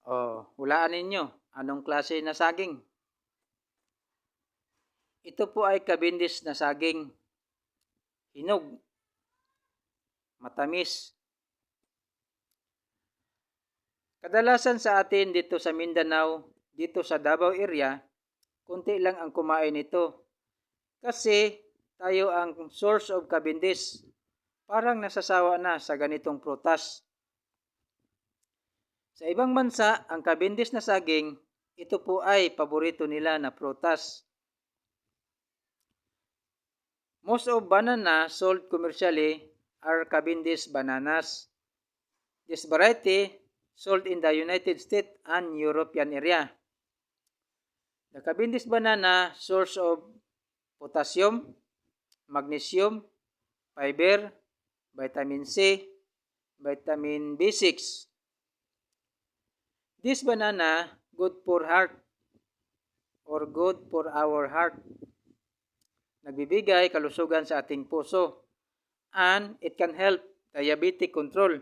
Hulaan ninyo, anong klase na saging? Ito po ay kabindis na saging. Hinog, matamis. Kadalasan sa atin dito sa Mindanao, dito sa Davao area, konti lang ang kumain nito. Kasi tayo ang source of kabindis. Parang nasasawa na sa ganitong prutas. Sa ibang bansa, ang kabindis na saging, ito po ay paborito nila na prutas. Most of banana sold commercially are Cavendish bananas. This variety sold in the United States and European area. The Cavendish banana source of potassium, magnesium, fiber, vitamin C, vitamin B6. This banana good for heart or good for our heart. Nagbibigay kalusugan sa ating puso and it can help diabetic control.